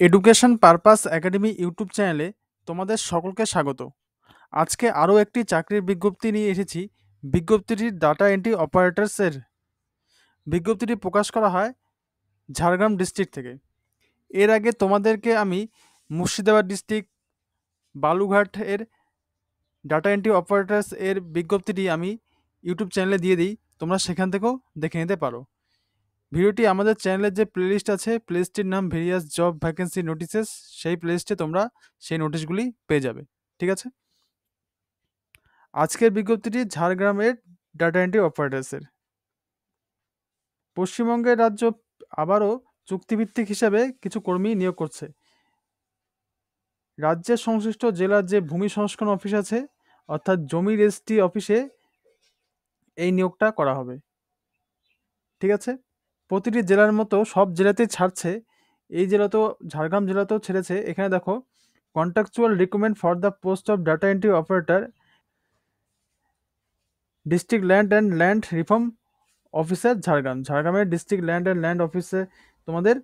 Education purpose academy YouTube চ্যানেলে তোমাদের সকলকে স্বাগত। আজকে আরও একটি চাকরির বিজ্ঞপ্তি নিয়ে এসেছি। বিজ্ঞপ্তিটির ডাটা এন্ট্রি অপারেটরসের বিজ্ঞপ্তিটি প্রকাশ করা হয় ঝাড়গ্রাম ডিস্ট্রিক্ট থেকে। এর আগে তোমাদেরকে আমি মুর্শিদাবাদ ডিস্ট্রিক্ট বালুঘাট এর ডাটা এন্ট্রি অপারেটরস এর বিজ্ঞপ্তিটি আমি ইউটিউব চ্যানেলে দিয়ে দিই, তোমরা সেখান থেকেও দেখে নিতে পারো। ভিডিওটি আমাদের চ্যানেলের যে প্লেলিস্ট আছে, প্লেলিস্টটির নাম ভেরিয়াস জব ভ্যাকেন্সি নোটিসেস, সেই প্লেলিস্টে তোমরা সেই নোটিশগুলি পেয়ে যাবে। ঠিক আছে, আজকের বিজ্ঞপ্তিটি ঝাড়গ্রামের ডাটা এন্ট্রি অপারেটরসের। পশ্চিমবঙ্গের রাজ্য আবারও চুক্তিভিত্তিক হিসাবে কিছু কর্মী নিয়োগ করছে। রাজ্যের সংশ্লিষ্ট জেলার যে ভূমি সংস্করণ অফিস আছে, অর্থাৎ জমি রেজিস্ট্রি অফিসে এই নিয়োগটা করা হবে। ঠিক আছে, প্রতিটি জেলার মতো সব জেলাতেই ছাড়ছে, এই জেলাতেও ঝাড়গ্রাম জেলাতেও ছেড়েছে। এখানে দেখো, contractual recruitment for the post of data entry operator, district land and land reform officer Jhargram. ঝাড়গ্রামের ডিস্ট্রিক্ট ল্যান্ড অ্যান্ড ল্যান্ড অফিসে তোমাদের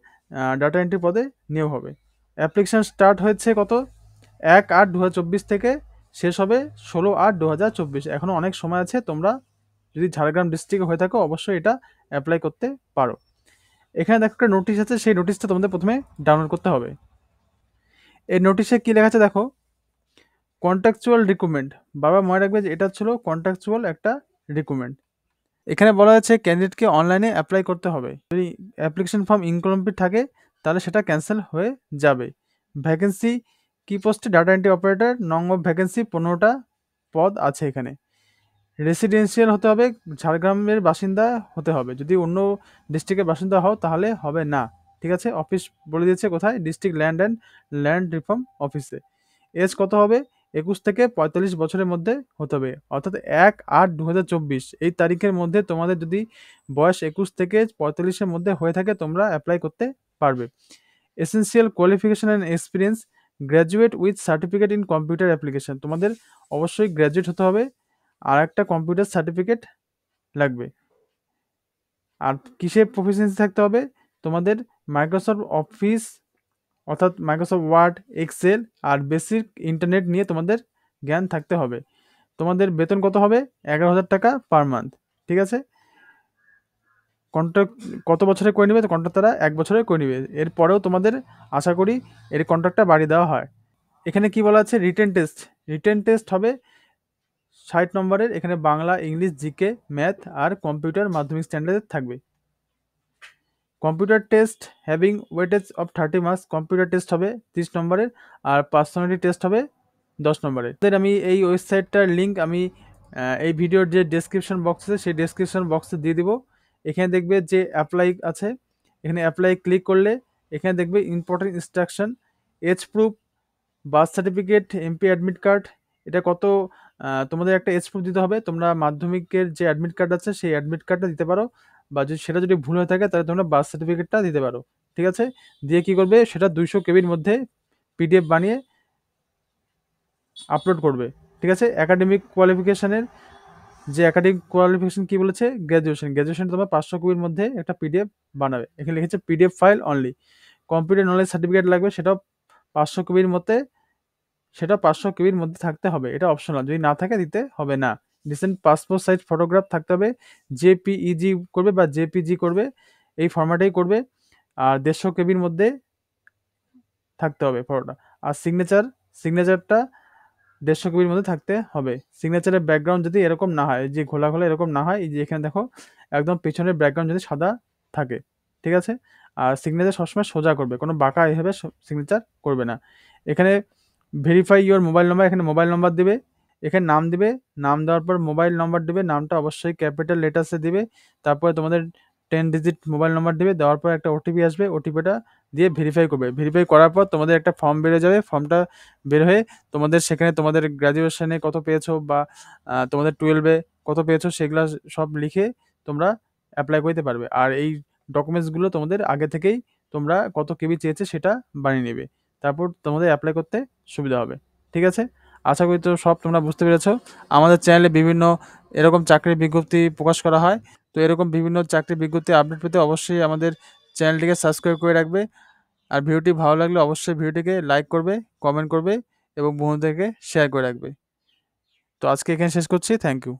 ডাটা এন্ট্রি পদে নিয়োগ হবে। অ্যাপ্লিকেশন স্টার্ট হয়েছে কত 1/8/2024 থেকে, শেষ হবে 16/8/2024। এখনও অনেক সময় আছে, তোমরা যদি ঝাড়গ্রাম ডিস্ট্রিক্টে হয়ে থাকো অবশ্যই এটা অ্যাপ্লাই করতে পারো। এখানে দেখো একটা নোটিশ আছে, সেই নোটিশটা তোমাদের প্রথমে ডাউনলোড করতে হবে। এই নোটিশে কি লেখা আছে দেখো, কন্ট্রাকচুয়াল রিক্রুটমেন্ট। বারবার মনে রাখবে যে এটা ছিল কন্ট্রাকচুয়াল একটা রিক্রুটমেন্ট। এখানে বলা হয়েছে ক্যান্ডিডেটকে অনলাইনে অ্যাপ্লাই করতে হবে। যদি অ্যাপ্লিকেশন ফর্ম ইনকমপ্লিট থাকে তাহলে সেটা ক্যান্সেল হয়ে যাবে। ভ্যাকেন্সি কি পোস্টে, ডাটা এন্ট্রি অপারেটর, নং অফ ভ্যাকেন্সি 15টা পদ আছে এখানে। রেসিডেন্সিয়াল হতে হবে, ঝাড়গ্রামের বাসিন্দা হতে হবে। যদি অন্য ডিস্ট্রিক্টের বাসিন্দা হও তাহলে হবে না। ঠিক আছে, অফিস বলে দিয়েছে কোথায়, district land and land reform অফিসে। এজ কত হবে, 21 থেকে 45 বছরের মধ্যে হতে হবে, অর্থাৎ 1/8/2024 এই তারিখের মধ্যে তোমাদের যদি বয়স 21 থেকে 45-এর মধ্যে হয়ে থাকে তোমরা অ্যাপ্লাই করতে পারবে। Essential qualification and experience, graduate with certificate in computer application. তোমাদের অবশ্যই গ্র্যাজুয়েট হতে হবে, আর একটা কম্পিউটার সার্টিফিকেট লাগবে। আর কিসে প্রফিসিয়েন্সি থাকতে হবে, তোমাদের মাইক্রোসফট অফিস অর্থাৎ মাইক্রোসফট ওয়ার্ড, এক্সেল আর বেসিক ইন্টারনেট নিয়ে তোমাদের জ্ঞান থাকতে হবে। তোমাদের বেতন কত হবে, 11,000 টাকা পার মান্থ। ঠিক আছে, কন্ট্রাক্ট কত বছরে করে নেবে, কন্ট্রাক্ট তারা 1 বছরে করে নেবে। এরপরেও তোমাদের আশা করি এর কন্ট্রাক্টটা বাড়িয়ে দেওয়া হয়। এখানে কি বলা আছে, রিটেন টেস্ট। রিটেন টেস্ট হবে 60 নম্বরের। এখানে বাংলা, ইংলিশ, জিকে, ম্যাথ আর কম্পিউটার মাধ্যমিক স্ট্যান্ডার্ডের থাকবে। Computer test having weightage of 30 marks, computer test হবে 30 নম্বরের, আর পার্সোনালিটি টেস্ট হবে 10 নম্বরের। আমি এই ওয়েবসাইটটার লিঙ্ক আমি এই ভিডিওর যে ডেসক্রিপশন বক্স আছে সেই ডেসক্রিপশন বক্সে দিয়ে দিব। এখানে দেখবে যে অ্যাপ্লাই আছে, এখানে অ্যাপ্লাই ক্লিক করলে এখানে দেখবে important instruction, age proof, birth certificate, MP admit card. এটা কত, তোমাদের একটা এজ প্রুফ দিতে হবে। তোমরা মাধ্যমিকের যে অ্যাডমিট কার্ড আছে সেই অ্যাডমিট কার্ডটা দিতে পারো, বা যদি সেটা যদি ভুল হয়ে থাকে তাহলে তোমরা বার্থ সার্টিফিকেটটা দিতে পারো। ঠিক আছে, দিয়ে কি করবে, সেটা 200 কেবির মধ্যে পিডিএফ বানিয়ে আপলোড করবে। ঠিক আছে, একাডেমিক কোয়ালিফিকেশনের যে একাডেমিক কোয়ালিফিকেশন কি বলেছে, গ্র্যাজুয়েশন। গ্র্যাজুয়েশন তোমরা 500 কপির মধ্যে একটা পিডিএফ বানাবে। এখানে লিখেছে PDF file only. Computer knowledge certificate লাগবে, সেটাও 500 কপির মধ্যে, সেটা 500 কেবির মধ্যে থাকতে হবে। এটা অপশনাল, যদি না থাকে দিতে হবে না। রিসেন্ট পাসপোর্ট সাইজ ফটোগ্রাফ থাকতে হবে, জেপিইজি করবে বা জেপিজি করবে, এই ফরম্যাটেই করবে। আর 150 কেবির মধ্যে থাকতে হবে ফটোটা। আর সিগনেচারটা 150 কেবির মধ্যে থাকতে হবে। সিগনেচারের ব্যাকগ্রাউন্ড যদি এরকম না হয়, যে ঘোলা ঘোলা এরকম না হয়, এই যে এখানে দেখো একদম পেছনের ব্যাকগ্রাউন্ড যদি সাদা থাকে। ঠিক আছে, আর সিগনেচার সবসময় সোজা করবে, কোনো বাঁকা এভাবে সিগনেচার করবে না। এখানে ভেরিফাই ইওর মোবাইল নাম্বার, এখানে মোবাইল নাম্বার দিবে, এখানে নাম দিবে, নাম দেওয়ার পর মোবাইল নাম্বার দিবে, নামটা অবশ্যই ক্যাপিটাল লেটার্সে দিবে। তারপরে তোমাদের 10 ডিজিট মোবাইল নাম্বার দিবে, দেওয়ার পর একটা ওটিপি আসবে, ওটিপিটা দিয়ে ভেরিফাই করবে। ভেরিফাই করার পর তোমাদের একটা ফর্ম বেরো যাবে, ফর্মটা বের হয়ে তোমাদের সেখানে তোমাদের গ্র্যাজুয়েশনে কত পেয়েছো বা তোমাদের 12-এ কত পেয়েছো সেগুলো সব লিখে তোমরা অ্যাপ্লাই করতে পারবে। আর এই ডকুমেন্টসগুলো তোমাদের আগে থেকেই তোমরা কত কেবি চেয়েছে সেটা বানিয়ে নেবে, তারপর তোমাদের অ্যাপ্লাই করতে সুবিধা হবে। ঠিক আছে, আশা করি তো সব তোমরা বুঝতে পেরেছো। আমাদের চ্যানেলে বিভিন্ন এরকম চাকরির বিজ্ঞপ্তি প্রকাশ করা হয়। তো এরকম বিভিন্ন চাকরির বিজ্ঞপ্তি আপডেট পেতে অবশ্যই আমাদের চ্যানেলটিকে সাবস্ক্রাইব করে রাখবে। আর ভিডিওটি ভালো লাগলে অবশ্যই ভিডিওটিকে লাইক করবে, কমেন্ট করবে এবং বন্ধুদেরকে শেয়ার করে রাখবে। তো আজকে এখানে শেষ করছি। Thank you.